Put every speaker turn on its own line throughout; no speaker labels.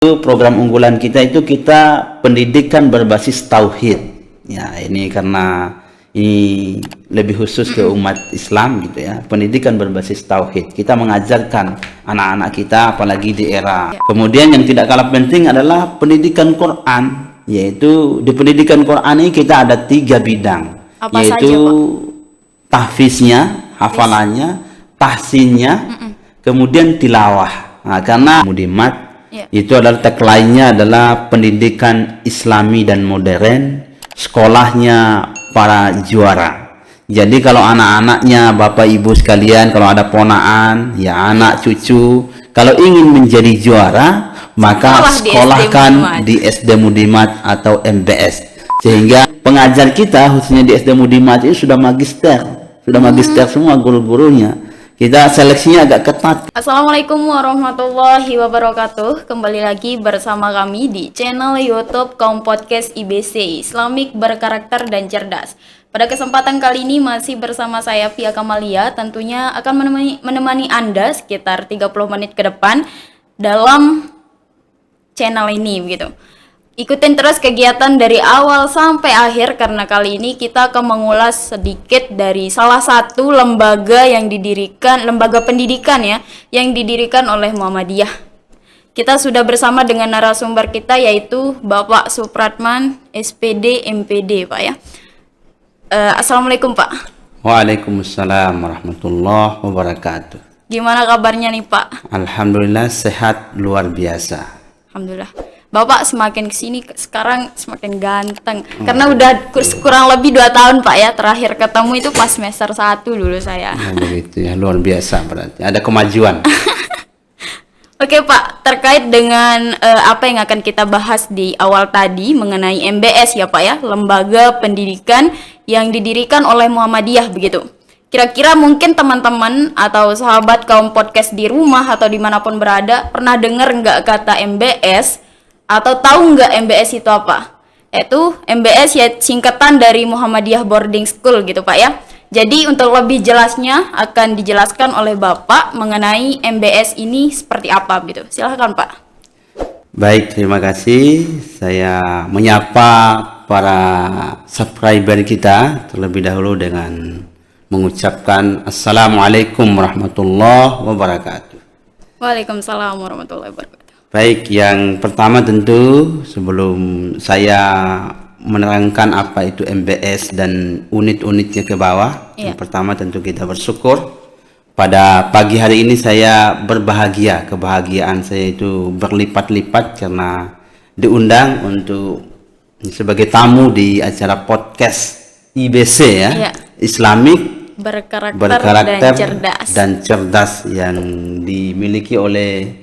Program unggulan kita itu kita pendidikan berbasis tauhid. Ya, ini karena ini lebih khusus ke umat Islam gitu ya. Pendidikan berbasis tauhid. Kita mengajarkan anak-anak kita apalagi di era. Kemudian yang tidak kalah penting adalah pendidikan Quran, yaitu di pendidikan Quran ini kita ada 3 bidang.
Apa
yaitu
saja, Pak?
tahfiznya, hafalannya, tahsinnya, kemudian tilawah. Nah, karena mudimat itu adalah tagline-nya adalah pendidikan Islami dan modern, sekolahnya para juara. Jadi kalau anak-anaknya, bapak ibu sekalian, kalau ada ponaan, ya anak cucu, kalau ingin menjadi juara, maka sekolahkan di SD Mudimat atau MBS. Sehingga pengajar kita khususnya di SD Mudimat itu sudah magister semua guru-gurunya. Kita seleksinya agak ketat.
Assalamualaikum warahmatullahi wabarakatuh. Kembali lagi bersama kami di channel YouTube Kaum Podcast IBC, Islamik Berkarakter dan Cerdas. Pada kesempatan kali ini masih bersama saya Pia Kamalia, tentunya akan menemani Anda sekitar 30 menit ke depan dalam channel ini begitu. Ikutin terus kegiatan dari awal sampai akhir karena kali ini kita akan mengulas sedikit dari salah satu lembaga pendidikan ya, yang didirikan oleh Muhammadiyah. Kita sudah bersama dengan narasumber kita yaitu Bapak Supratman, SPD, MPD, Pak ya. Assalamualaikum Pak.
Waalaikumsalam warahmatullahi wabarakatuh.
Gimana kabarnya nih Pak?
Alhamdulillah sehat luar biasa.
Alhamdulillah. Bapak semakin kesini sekarang semakin ganteng karena udah kurang lebih 2 tahun Pak ya, terakhir ketemu itu pas semester 1 dulu saya.
Oh, begitu ya, luar biasa berarti ada kemajuan.
Oke Pak, terkait dengan apa yang akan kita bahas di awal tadi mengenai MBS ya Pak ya, lembaga pendidikan yang didirikan oleh Muhammadiyah begitu. Kira-kira mungkin teman-teman atau sahabat kaum podcast di rumah atau dimanapun berada pernah dengar nggak kata MBS? Atau tahu nggak MBS itu apa? Itu MBS ya singkatan dari Muhammadiyah Boarding School gitu Pak ya. Jadi untuk lebih jelasnya akan dijelaskan oleh Bapak mengenai MBS ini seperti apa gitu. Silahkan Pak.
Baik, terima kasih. Saya menyapa para subscriber kita terlebih dahulu dengan mengucapkan Assalamualaikum warahmatullahi wabarakatuh.
Waalaikumsalam warahmatullahi wabarakatuh.
Baik, yang pertama tentu sebelum saya menerangkan apa itu MBS dan unit-unitnya ke bawah, yang pertama tentu kita bersyukur pada pagi hari ini saya berbahagia, kebahagiaan saya itu berlipat-lipat karena diundang untuk sebagai tamu di acara podcast IBC ya, Islamik Berkarakter dan Cerdas yang dimiliki oleh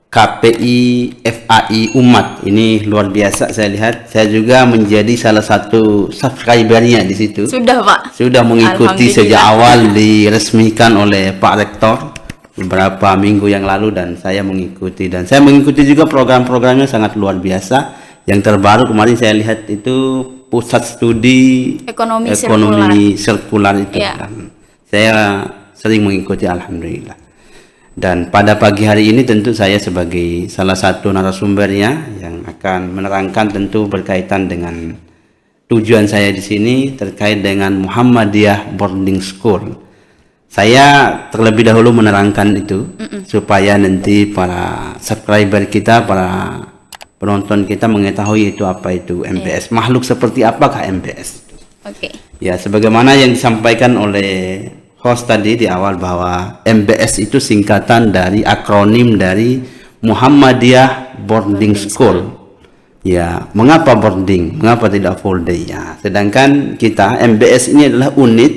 KPI FAI Umat. Ini luar biasa saya lihat. Saya juga menjadi salah satu subscribernya di situ.
Sudah Pak.
Sudah mengikuti sejak awal diresmikan oleh Pak Rektor beberapa minggu yang lalu dan saya mengikuti juga program-programnya sangat luar biasa. Yang terbaru kemarin saya lihat itu pusat studi ekonomi sirkular itu. Dan saya sering mengikuti alhamdulillah. Dan pada pagi hari ini tentu saya sebagai salah satu narasumbernya yang akan menerangkan tentu berkaitan dengan tujuan saya di sini terkait dengan Muhammadiyah Boarding School. Saya terlebih dahulu menerangkan itu supaya nanti para subscriber kita, para penonton kita mengetahui itu apa itu MBS. Makhluk seperti apakah MBS? Oke. Ya, sebagaimana yang disampaikan oleh host tadi di awal bahwa MBS itu singkatan dari akronim dari Muhammadiyah Boarding School. Ya, mengapa boarding? Mengapa tidak full day? Ya, sedangkan kita MBS ini adalah unit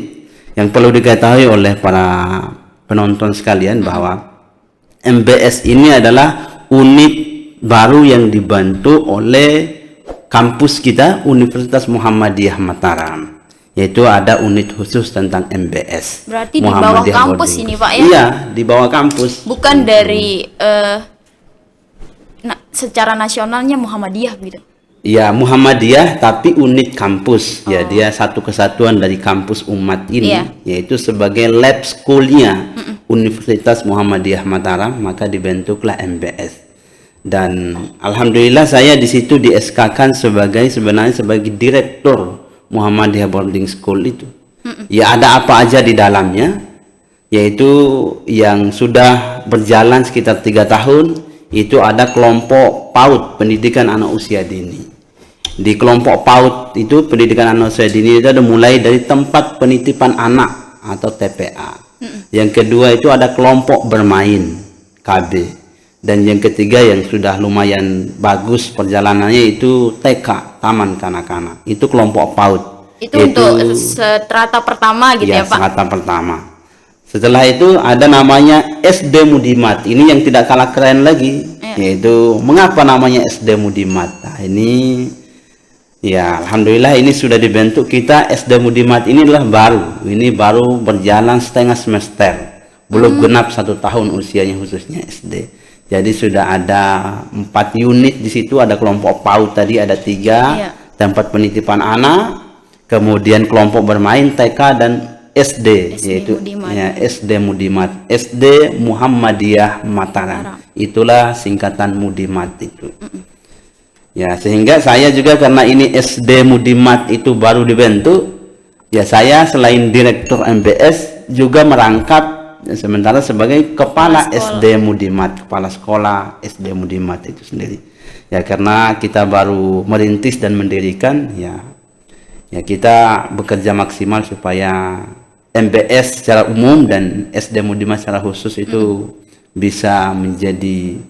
yang perlu diketahui oleh para penonton sekalian bahwa MBS ini adalah unit baru yang dibantu oleh kampus kita Universitas Muhammadiyah Mataram. Yaitu ada unit khusus tentang MBS.
Berarti di bawah kampus ini Pak ya?
Iya, di bawah kampus.
Bukan dari secara nasionalnya Muhammadiyah gitu?
Iya, Muhammadiyah tapi unit kampus. Ya, dia satu kesatuan dari kampus umat ini. Yaitu sebagai lab school-nya Universitas Muhammadiyah Mataram, maka dibentuklah MBS. Dan alhamdulillah saya di situ di SK-kan sebenarnya sebagai direktur Muhammadiyah Boarding School itu. Ya ada apa aja di dalamnya, yaitu yang sudah berjalan sekitar 3 tahun, itu ada kelompok PAUD, pendidikan anak usia dini. Di kelompok PAUD itu pendidikan anak usia dini itu ada mulai dari tempat penitipan anak atau TPA. Yang kedua itu ada kelompok bermain KB. Dan yang ketiga yang sudah lumayan bagus perjalanannya itu TK, Taman Kanak-kanak. Itu kelompok PAUD.
Itu untuk strata pertama gitu ya Pak?
Strata pertama. Setelah itu ada namanya SD Mudimat. Ini yang tidak kalah keren lagi. Yaitu mengapa namanya SD Mudimat? Nah ini ya alhamdulillah ini sudah dibentuk kita. SD Mudimat ini adalah baru. Ini baru berjalan setengah semester. Belum genap 1 tahun usianya khususnya SD. Jadi sudah ada 4 unit di situ, ada kelompok PAUD tadi ada 3, tempat penitipan anak, kemudian kelompok bermain TK dan SD yaitu
Mudimat.
Ya, SD Mudimat, SD Muhammadiyah Mataram. Itulah singkatan Mudimat itu. Ya, sehingga saya juga karena ini SD Mudimat itu baru dibentuk, ya saya selain direktur MBS juga merangkap sementara sebagai kepala SD Mudimat, kepala sekolah SD Mudimat itu sendiri. Ya karena kita baru merintis dan mendirikan, ya kita bekerja maksimal supaya MBS secara umum dan SD Mudimat secara khusus itu bisa menjadi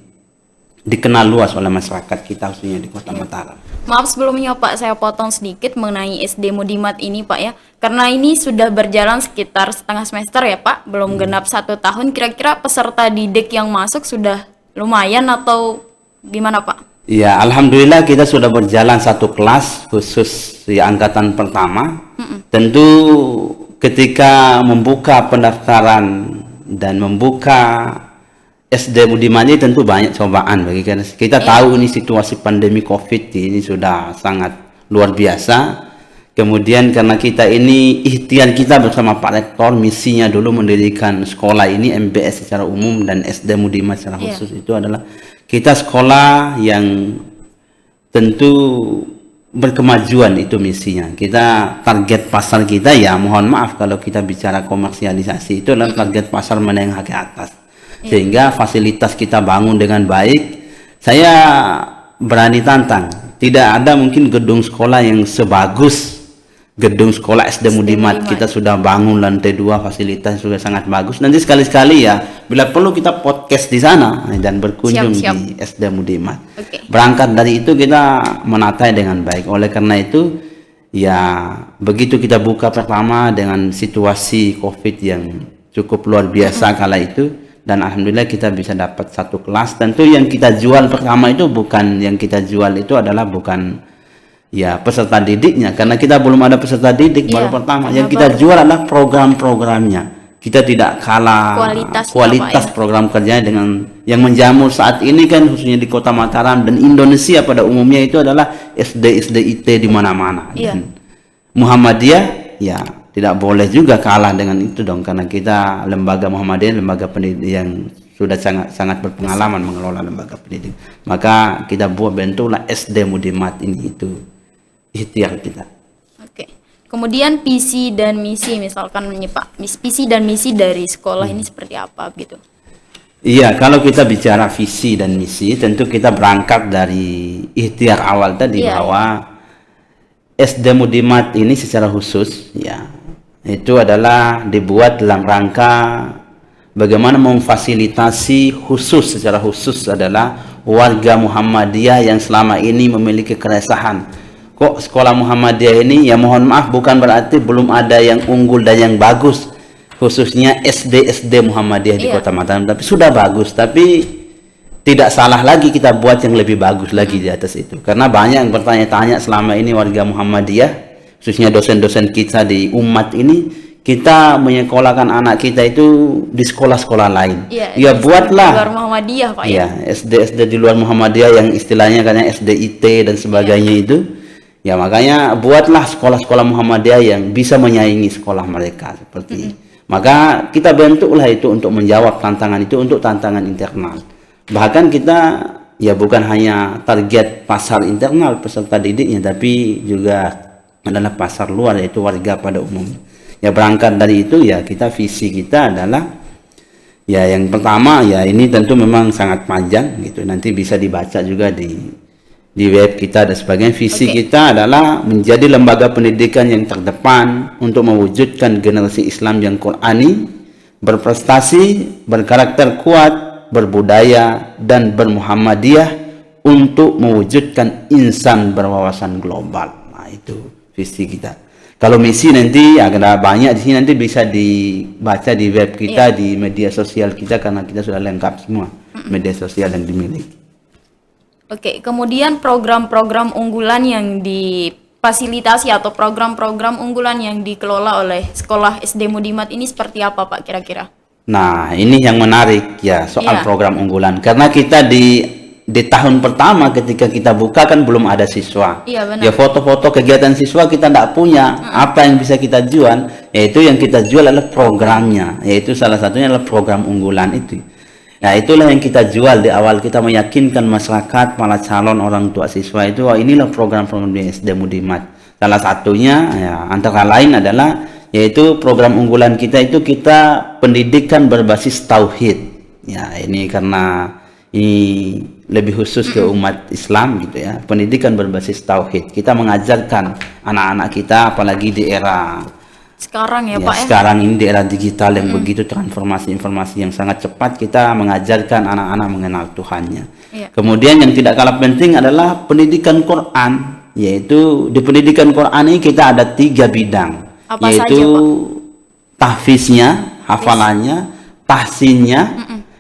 dikenal luas oleh masyarakat kita khususnya di Kota Mataram.
Maaf sebelumnya Pak, saya potong sedikit mengenai SD Mudimat ini Pak ya. Karena ini sudah berjalan sekitar setengah semester ya Pak, belum genap 1 tahun. Kira-kira peserta didik yang masuk sudah lumayan atau gimana Pak?
Ya alhamdulillah kita sudah berjalan 1 kelas khusus di angkatan pertama. Tentu ketika membuka pendaftaran dan membuka SD Mudimat ini tentu banyak cobaan bagi kita tahu ini situasi pandemi COVID ini sudah sangat luar biasa. Kemudian karena kita ini ikhtiar kita bersama Pak Rektor, misinya dulu mendirikan sekolah ini MBS secara umum dan SD Mudimat secara khusus itu adalah kita sekolah yang tentu berkemajuan, itu misinya. Kita target pasar kita ya mohon maaf kalau kita bicara komersialisasi itu adalah target pasar menengah ke atas. Sehingga fasilitas kita bangun dengan baik. Saya berani tantang, tidak ada mungkin gedung sekolah yang sebagus gedung sekolah SD Mudimat. Kita sudah bangun lantai 2, fasilitas sudah sangat bagus. Nanti sekali-sekali ya bila perlu kita podcast di sana dan berkunjung di SD Mudimat. Berangkat dari itu kita menatai dengan baik. Oleh karena itu ya begitu kita buka pertama dengan situasi COVID yang cukup luar biasa kala itu, dan alhamdulillah kita bisa dapat 1 kelas. Tentu yang kita jual pertama itu bukan, yang kita jual itu adalah bukan ya peserta didiknya, karena kita belum ada peserta didik baru pertama. Yang kita jual adalah program-programnya. Kita tidak kalah kualitas program kerjanya dengan yang menjamur saat ini kan, khususnya di Kota Mataram dan Indonesia pada umumnya itu adalah SD IT di mana-mana. Dan Muhammadiyah ya tidak boleh juga kalah dengan itu dong, karena kita lembaga Muhammadiyah, lembaga pendidik yang sudah sangat berpengalaman mengelola lembaga pendidik. Maka kita bentuklah SD Mudimat ini, itu ikhtiar kita.
Kemudian visi dan misi, misalkan Pak, visi dan misi dari sekolah ini seperti apa gitu?
Iya, kalau kita bicara visi dan misi, tentu kita berangkat dari ikhtiar awal tadi bahwa SD Mudimat ini secara khusus ya itu adalah dibuat dalam rangka bagaimana memfasilitasi secara khusus adalah warga Muhammadiyah yang selama ini memiliki keresahan. Kok sekolah Muhammadiyah ini ya mohon maaf bukan berarti belum ada yang unggul dan yang bagus, khususnya SD Muhammadiyah di Kota Mataram, tapi sudah bagus. Tapi tidak salah lagi kita buat yang lebih bagus lagi di atas itu, karena banyak yang bertanya-tanya selama ini warga Muhammadiyah, khususnya dosen-dosen kita di umat ini, kita menyekolahkan anak kita itu di sekolah-sekolah lain. Ya buatlah
di luar Muhammadiyah Pak
ya. SD di luar Muhammadiyah yang istilahnya katanya SD IT dan sebagainya itu. Ya makanya buatlah sekolah-sekolah Muhammadiyah yang bisa menyaingi sekolah mereka seperti. Maka kita bentuklah itu untuk menjawab tantangan itu, untuk tantangan internal. Bahkan kita ya bukan hanya target pasar internal peserta didiknya, tapi juga adalah pasar luar, yaitu warga pada umumnya. Ya berangkat dari itu ya kita visi kita adalah ya yang pertama ya ini tentu memang sangat panjang gitu, nanti bisa dibaca juga di web kita dan sebagainya. Visi kita adalah menjadi lembaga pendidikan yang terdepan untuk mewujudkan generasi Islam yang Qur'ani, berprestasi, berkarakter kuat, berbudaya dan bermuhammadiyah untuk mewujudkan insan berwawasan global. Nah, itu visi kita. Kalau misi nanti ada banyak di sini, nanti bisa dibaca di web kita, di media sosial kita, karena kita sudah lengkap semua media sosial yang dimiliki.
Oke, kemudian program-program unggulan yang difasilitasi atau program-program unggulan yang dikelola oleh Sekolah SD Mudimat ini seperti apa Pak kira-kira?
Nah, ini yang menarik ya soal program unggulan, karena kita di tahun pertama ketika kita buka kan belum ada siswa.
Iya, benar.
Ya foto-foto kegiatan siswa kita tidak punya. Apa yang bisa kita jual? Yaitu yang kita jual adalah programnya. Yaitu salah satunya adalah program unggulan itu. Nah, itulah yang kita jual di awal, kita meyakinkan masyarakat, para calon orang tua siswa itu, inilah program-program di SD Mudimat. Salah satunya ya, antara lain adalah yaitu program unggulan kita itu kita pendidikan berbasis tauhid. Ya, ini karena ini lebih khusus ke umat Islam gitu ya. Pendidikan berbasis tauhid. Kita mengajarkan anak-anak kita, apalagi di era
sekarang ya Pak ya.
Sekarang ini di era digital yang begitu transformasi informasi yang sangat cepat, kita mengajarkan anak-anak mengenal Tuhannya. Kemudian yang tidak kalah penting adalah pendidikan Quran, yaitu di pendidikan Quran ini kita ada 3 bidang.
Apa
yaitu
saja, Pak?
tahfiznya, hafalannya, tahsinnya,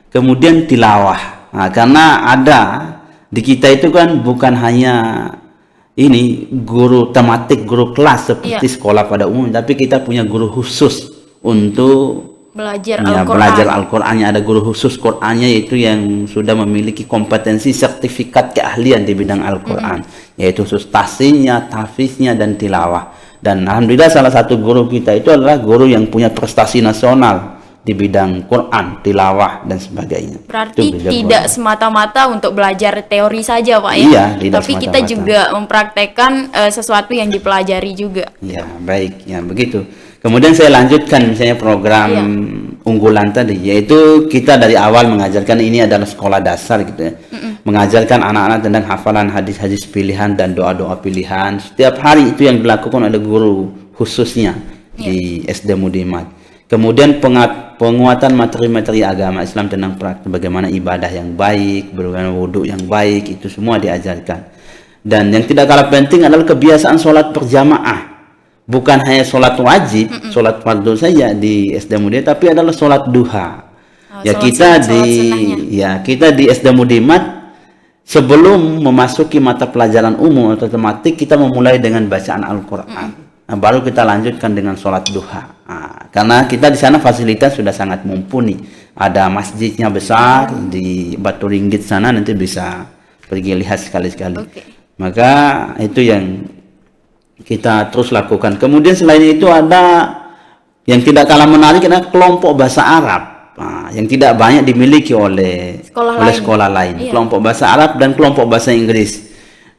kemudian tilawah. Nah, karena ada di kita itu kan bukan hanya ini guru tematik, guru kelas seperti sekolah pada umum, tapi kita punya guru khusus untuk
belajar
Al-Qur'annya. Ada guru khusus Qur'annya, yaitu yang sudah memiliki kompetensi sertifikat keahlian di bidang Al-Qur'an, yaitu khusus tahsinnya, tahfiznya dan tilawah. Dan alhamdulillah salah satu guru kita itu adalah guru yang punya prestasi nasional di bidang Quran, tilawah dan sebagainya.
Berarti tidak semata-mata untuk belajar teori saja Pak ya?
Iya,
tapi kita juga mempraktekkan sesuatu yang dipelajari juga.
Ya, baik, ya begitu. Kemudian saya lanjutkan misalnya program unggulan tadi, yaitu kita dari awal mengajarkan, ini adalah sekolah dasar gitu ya. Mengajarkan anak-anak tentang hafalan hadis-hadis pilihan dan doa-doa pilihan. Setiap hari itu yang dilakukan oleh guru khususnya di SD Mudimat. Kemudian penguatan materi-materi agama Islam tentang praktik bagaimana ibadah yang baik, bagaimana wudhu yang baik, itu semua diajarkan. Dan yang tidak kalah penting adalah kebiasaan sholat berjamaah. Bukan hanya sholat wajib, sholat fardu saja di SD Mudimat, tapi adalah sholat duha. Kita di SD Mudimat sebelum memasuki mata pelajaran umum atau tematik, kita memulai dengan bacaan Al-Quran. Nah, baru kita lanjutkan dengan sholat duha. Nah, karena kita di sana fasilitas sudah sangat mumpuni. Ada masjidnya besar di Batu Ringgit sana, nanti bisa pergi lihat sekali-sekali. Maka itu yang kita terus lakukan. Kemudian selain itu ada yang tidak kalah menarik adalah kelompok bahasa Arab. Nah, yang tidak banyak dimiliki oleh sekolah lain. Kelompok bahasa Arab dan kelompok bahasa Inggris.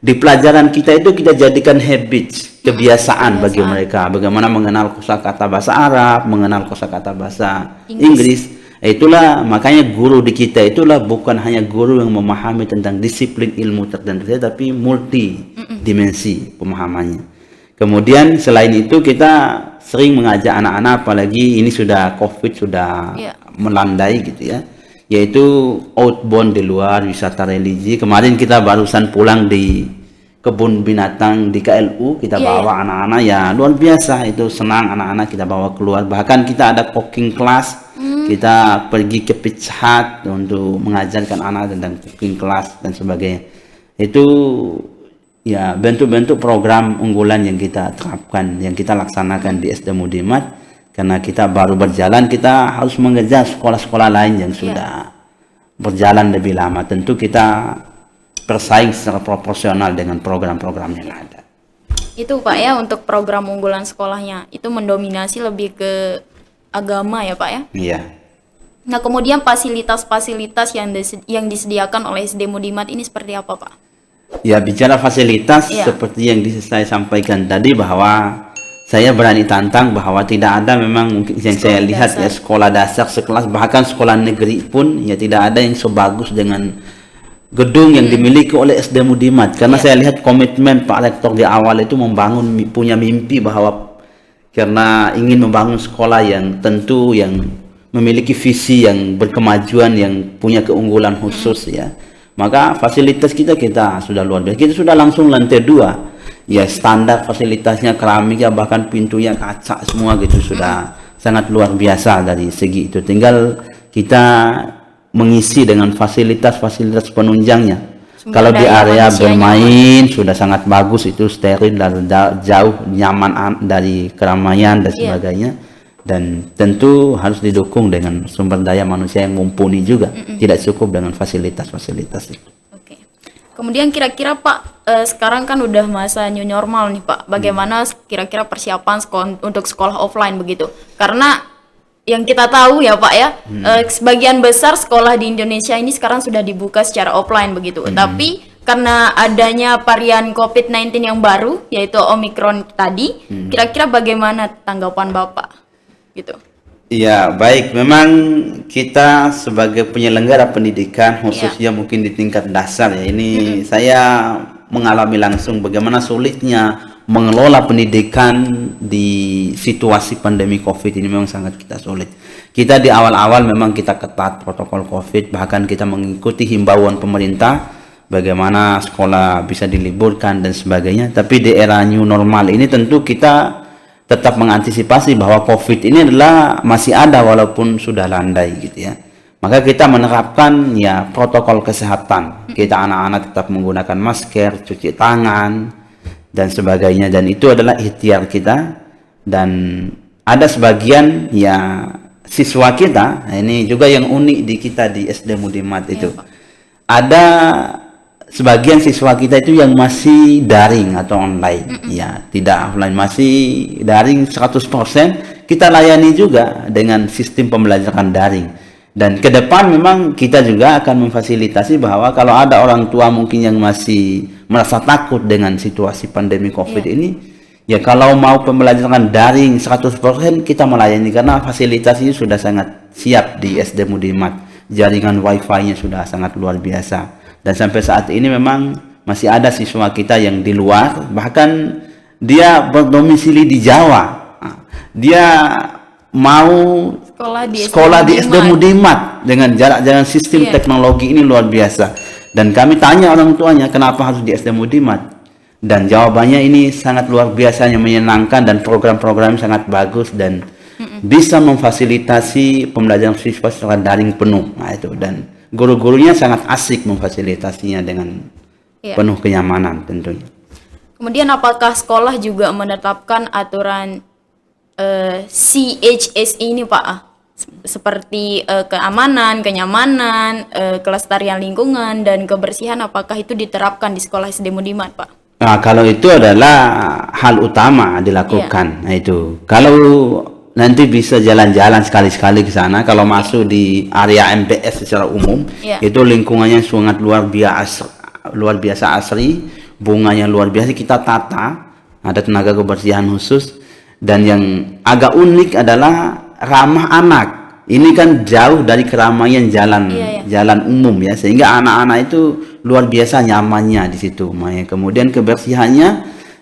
Di pelajaran kita itu kita jadikan habits, kebiasaan bagi mereka, bagaimana mengenal kosakata bahasa Arab, mengenal kosakata bahasa Inggris. Itulah makanya guru di kita itulah bukan hanya guru yang memahami tentang disiplin ilmu tertentu saja, tapi multi dimensi pemahamannya. Kemudian selain itu kita sering mengajak anak-anak, apalagi ini sudah COVID sudah melandai gitu ya, yaitu outbound di luar, wisata religi. Kemarin kita barusan pulang di kebun binatang di KLU, kita bawa anak-anak, ya luar biasa, itu senang anak-anak kita bawa keluar. Bahkan kita ada cooking class, kita pergi ke Pizza Hut untuk mengajarkan anak tentang cooking class dan sebagainya. Itu ya bentuk-bentuk program unggulan yang kita terapkan, yang kita laksanakan di SD Mudimat. Karena kita baru berjalan, kita harus mengejar sekolah-sekolah lain yang sudah berjalan lebih lama. Tentu kita bersaing secara proporsional dengan program-program yang ada.
Itu Pak ya, untuk program unggulan sekolahnya itu mendominasi lebih ke agama ya Pak ya?
Iya.
Nah, kemudian fasilitas-fasilitas yang disediakan oleh SD Mudimat ini seperti apa, Pak?
Ya, bicara fasilitas
Ya.
seperti yang saya sampaikan tadi, bahwa saya berani tantang bahwa tidak ada memang mungkin yang saya
Sekolah
lihat
dasar.
ya sekolah dasar sekelas, bahkan sekolah negeri pun ya tidak ada yang sebagus dengan gedung yang dimiliki oleh SD Mudimat. Karena
Ya.
saya lihat komitmen Pak Rektor di awal itu membangun, punya mimpi bahwa karena ingin membangun sekolah yang tentu yang memiliki visi yang berkemajuan, yang punya keunggulan khusus ya. Maka fasilitas kita sudah luar biasa. Kita sudah langsung lantai 2. Ya, standar fasilitasnya, keramiknya, bahkan pintunya kaca semua gitu, sudah sangat luar biasa dari segi itu. Tinggal kita mengisi dengan fasilitas-fasilitas penunjangnya.
Sumber
Kalau di
daya
area
manusianya,
bermain sudah sangat bagus, itu steril dan jauh nyaman dari keramaian dan sebagainya. Dan tentu harus didukung dengan sumber daya manusia yang mumpuni juga. Tidak cukup dengan fasilitas-fasilitas itu.
Oke. Kemudian kira-kira Pak, sekarang kan udah masa new normal nih Pak. Bagaimana kira-kira persiapan untuk sekolah offline begitu? Karena yang kita tahu ya Pak ya, sebagian besar sekolah di Indonesia ini sekarang sudah dibuka secara offline begitu. Tapi karena adanya varian COVID-19 yang baru, yaitu Omicron tadi, kira-kira bagaimana tanggapan Bapak? Gitu.
Iya, baik. Memang kita sebagai penyelenggara pendidikan, khususnya mungkin di tingkat dasar ya, ini saya mengalami langsung bagaimana sulitnya mengelola pendidikan di situasi pandemi COVID ini. Memang sangat kita sulit. Kita di awal-awal memang kita ketat protokol COVID, bahkan kita mengikuti himbauan pemerintah bagaimana sekolah bisa diliburkan dan sebagainya. Tapi di era new normal ini tentu kita tetap mengantisipasi bahwa COVID ini adalah masih ada walaupun sudah landai gitu ya. Maka kita menerapkan ya protokol kesehatan. Kita anak-anak tetap menggunakan masker, cuci tangan dan sebagainya, dan itu adalah ikhtiar kita. Dan ada sebagian ya siswa kita, ini juga yang unik di kita di SD Mudimat itu. Ada sebagian siswa kita itu yang masih daring atau online, ya tidak offline, masih daring 100%. Kita layani juga dengan sistem pembelajaran daring. Dan ke depan memang kita juga akan memfasilitasi bahwa kalau ada orang tua mungkin yang masih merasa takut dengan situasi pandemi COVID ini, ya kalau mau pembelajaran daring 100% kita melayani, karena fasilitas ini sudah sangat siap di SD Mudimat. Jaringan wifi-nya sudah sangat luar biasa. Dan sampai saat ini memang masih ada siswa kita yang di luar, bahkan dia berdomisili di Jawa. Dia mau sekolah di SD Mudimat dengan jarak sistem teknologi ini luar biasa. Dan kami tanya orang tuanya kenapa harus di SD Mudimat. Dan jawabannya ini sangat luar biasanya menyenangkan, dan program-program sangat bagus dan bisa memfasilitasi pembelajaran siswa secara daring penuh. Nah itu, dan guru-gurunya sangat asik memfasilitasinya dengan penuh kenyamanan tentunya.
Kemudian apakah sekolah juga menetapkan aturan CHSE ini Pak? Seperti keamanan, kenyamanan, kelestarian lingkungan, dan kebersihan, apakah itu diterapkan di sekolah SD Mudimat Pak?
Nah, kalau itu adalah hal utama dilakukan. Nah itu, kalau nanti bisa jalan-jalan sekali-sekali ke sana. Kalau masuk di area MBS secara umum, itu lingkungannya sangat luar biasa asri, bunganya luar biasa kita tata, ada tenaga kebersihan khusus. Dan yang agak unik adalah ramah anak. Ini kan jauh dari keramaian jalan umum ya, sehingga anak-anak itu luar biasa nyamannya di situ. Kemudian kebersihannya,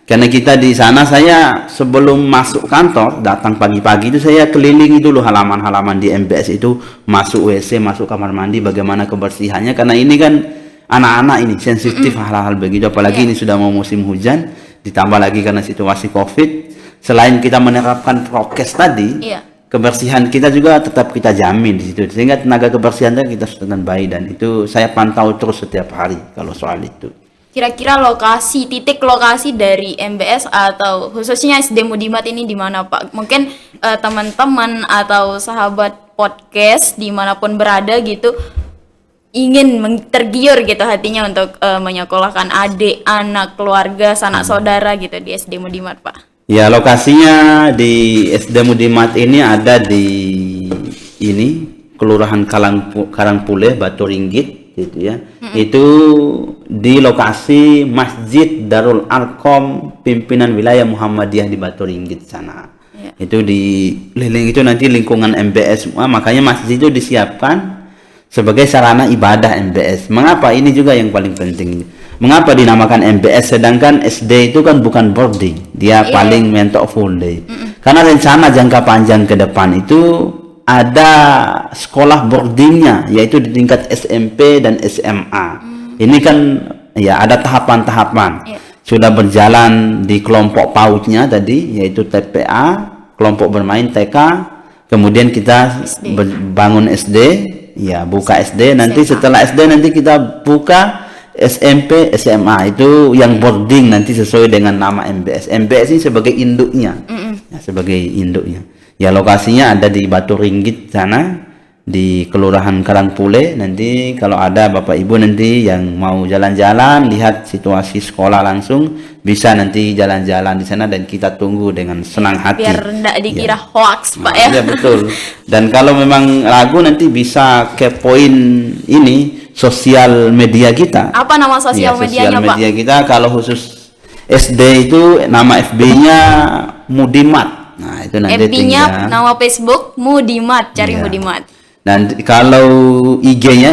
karena kita di sana, saya sebelum masuk kantor, datang pagi-pagi itu saya kelilingi dulu halaman-halaman di MBS itu, masuk WC, masuk kamar mandi, bagaimana kebersihannya. Karena ini kan anak-anak ini sensitif hal-hal begitu, apalagi ini sudah mau musim hujan, ditambah lagi karena situasi COVID. Selain kita menerapkan prokes tadi, kebersihan kita juga tetap kita jamin di situ, sehingga tenaga kebersihan kita standby, dan itu saya pantau terus setiap hari kalau soal itu.
Kira-kira titik lokasi dari MBS atau khususnya SD Mudimat ini di mana Pak? Mungkin teman-teman atau sahabat podcast dimanapun berada gitu ingin tergiur gitu hatinya untuk menyekolahkan adik, anak, keluarga, sanak saudara gitu di SD Mudimat Pak.
Ya, lokasinya di SD Mudimat ini ada di Kelurahan Karangpule, Batu Ringgit gitu ya. Itu di lokasi Masjid Darul Arkom Pimpinan Wilayah Muhammadiyah di Batu Ringgit sana. Itu di liling itu nanti lingkungan MBS semua, makanya masjid itu disiapkan sebagai sarana ibadah MBS. Mengapa? Ini juga yang paling penting. Mengapa dinamakan MBS sedangkan SD itu kan bukan boarding, dia paling mentok full day. Karena rencana jangka panjang ke depan itu ada sekolah boardingnya, yaitu di tingkat SMP dan SMA. Ini kan ya ada tahapan-tahapan. Sudah berjalan di kelompok PAUD-nya tadi, yaitu TPA, kelompok bermain TK, kemudian kita bangun SD, ya buka SD, nanti setelah SD nanti kita buka SMP, SMA, itu yang boarding nanti sesuai dengan nama MBS. MBS ini sebagai induknya, ya, sebagai induknya. Ya lokasinya ada di Batu Ringgit sana, di Kelurahan Karangpule. Nanti kalau ada Bapak Ibu nanti yang mau jalan-jalan lihat situasi sekolah langsung, bisa nanti jalan-jalan di sana dan kita tunggu dengan senang hati.
Biar tidak dikira hoax Pak ya.
Iya betul. Dan kalau memang ragu nanti bisa kepoin ini sosial media kita.
Apa nama sosial medianya
sosial media
Pak?
kita kalau khusus SD itu nama FB-nya Mudimat. Nah, itu nanti
FB-nya nama Facebook Mudimat, cari
Iya.
Mudimat.
Dan kalau IG-nya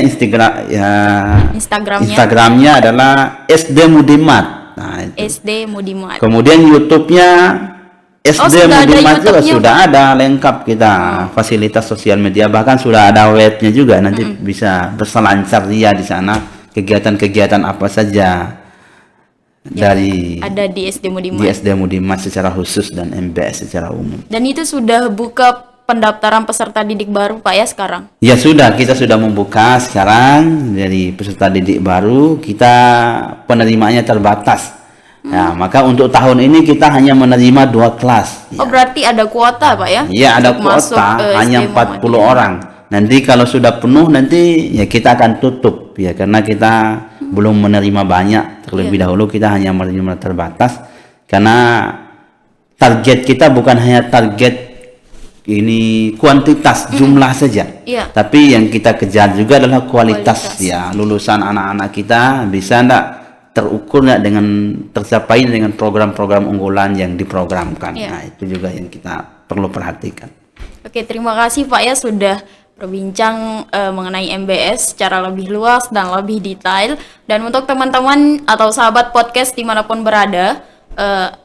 Instagramnya adalah SD Mudimat. Nah, itu.
SD Mudimat.
Kemudian YouTube-nya SD
sudah ada
Mudimat juga
YouTube-nya,
sudah ada lengkap kita fasilitas sosial media, bahkan sudah ada webnya juga, nanti bisa berselancar dia di sana kegiatan-kegiatan apa saja dari
Ada di SD Mudimat.
di SD Mudimat secara khusus dan MBS secara umum.
Dan itu sudah buka pendaftaran peserta didik baru Pak ya sekarang?
Ya sudah, kita sudah membuka sekarang dari peserta didik baru, kita penerimaannya terbatas. Ya, maka untuk tahun ini kita hanya menerima 2 kelas. Ya.
Oh berarti ada kuota Pak ya?
Iya, ada
Untuk masuk
kuota
ke
hanya
SD
40 orang. Nanti kalau sudah penuh nanti ya kita akan tutup ya, karena kita belum menerima banyak terlebih dahulu, kita hanya menerima terbatas karena target kita bukan hanya target ini kuantitas jumlah saja.
Iya.
Tapi yang kita kejar juga adalah kualitas. Ya, lulusan anak-anak kita bisa enggak terukur enggak dengan tercapai dengan program-program unggulan yang diprogramkan.
Iya.
Nah, itu juga yang kita perlu perhatikan.
Oke, terima kasih Pak ya sudah berbincang mengenai MBS secara lebih luas dan lebih detail. Dan untuk teman-teman atau sahabat podcast dimanapun berada,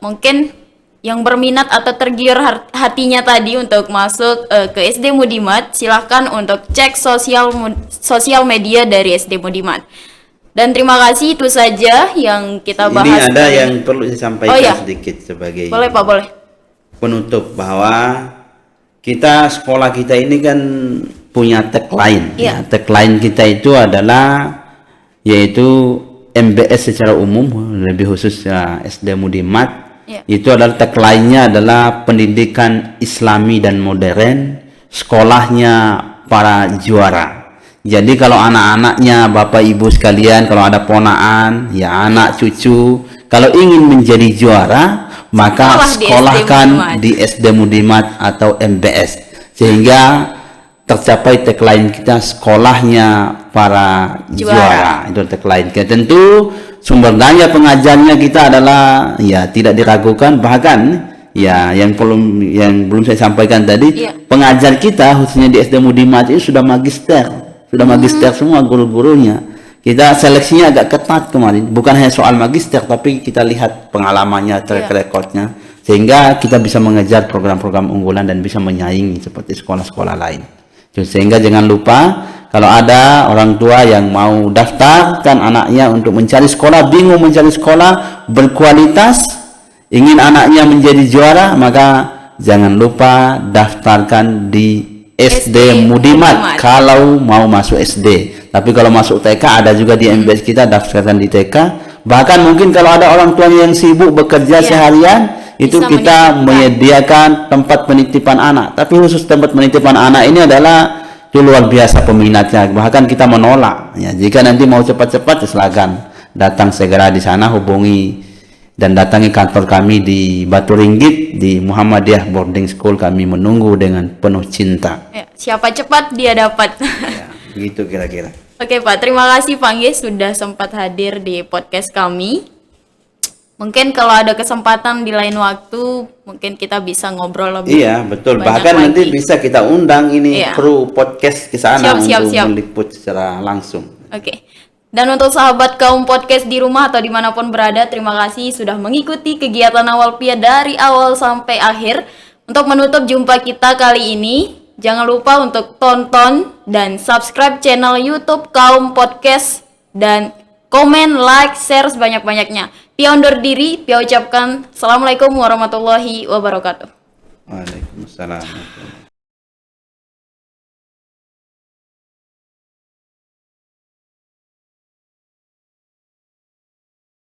mungkin yang berminat atau tergiur hatinya tadi untuk masuk ke SD Mudimat, silahkan untuk cek sosial media dari SD Mudimat. Dan terima kasih, itu saja yang kita bahas.
Ini ada yang perlu saya sampaikan sedikit sebagai
Boleh Pak, boleh.
penutup, bahwa kita sekolah kita ini kan punya tagline.
Iya.
Ya, tagline kita itu adalah yaitu MBS secara umum, lebih khusus SD Mudimat.
Iya.
Itu adalah tagline-nya adalah pendidikan Islami dan modern, sekolahnya para juara. Jadi kalau anak-anaknya Bapak Ibu sekalian, kalau ada ponaan, ya anak cucu, kalau ingin menjadi juara, maka sekolahkan di SD Mudimat atau MBS, sehingga tercapai tagline kita, sekolahnya para juara. Itu tagline kita. Tentu sumber daya pengajarnya kita adalah ya tidak diragukan, bahkan ya yang belum saya sampaikan tadi, pengajar kita khususnya di SD Mudimat itu sudah magister semua guru-gurunya. Kita seleksinya agak ketat kemarin, bukan hanya soal magister, tapi kita lihat pengalamannya, track recordnya, sehingga kita bisa mengejar program-program unggulan dan bisa menyaingi seperti sekolah-sekolah lain. Sehingga jangan lupa, kalau ada orang tua yang mau daftarkan anaknya untuk mencari sekolah, bingung mencari sekolah berkualitas, ingin anaknya menjadi juara, maka jangan lupa daftarkan di SD Mudimat kalau mau masuk SD. Tapi kalau masuk TK ada juga di MBS kita, daftarkan di TK. Bahkan mungkin kalau ada orang tuanya yang sibuk bekerja seharian, itu kita menyediakan tempat penitipan anak. Tapi khusus tempat penitipan anak ini adalah itu luar biasa peminatnya. Bahkan kita menolak. Ya, jika nanti mau cepat-cepat, silakan datang segera di sana, hubungi dan datangi kantor kami di Batu Ringgit di Muhammadiyah Boarding School. Kami menunggu dengan penuh cinta.
Ya, siapa cepat dia dapat.
Ya, gitu kira-kira.
Oke Pak, terima kasih Pak Nge sudah sempat hadir di podcast kami. Mungkin kalau ada kesempatan di lain waktu, mungkin kita bisa ngobrol lebih.
Iya, betul.
banyak
Bahkan
lagi.
nanti bisa kita undang ini
Iya.
kru podcast ke sana
Siap.
untuk meliput secara langsung.
Oke. Dan untuk sahabat kaum podcast di rumah atau dimanapun berada, terima kasih sudah mengikuti kegiatan awal Pia dari awal sampai akhir. Untuk menutup jumpa kita kali ini, jangan lupa untuk tonton dan subscribe channel YouTube Kaum Podcast dan komen, like, share sebanyak-banyaknya. Pia undur diri, Pia ucapkan Assalamualaikum warahmatullahi wabarakatuh.
Waalaikumsalam.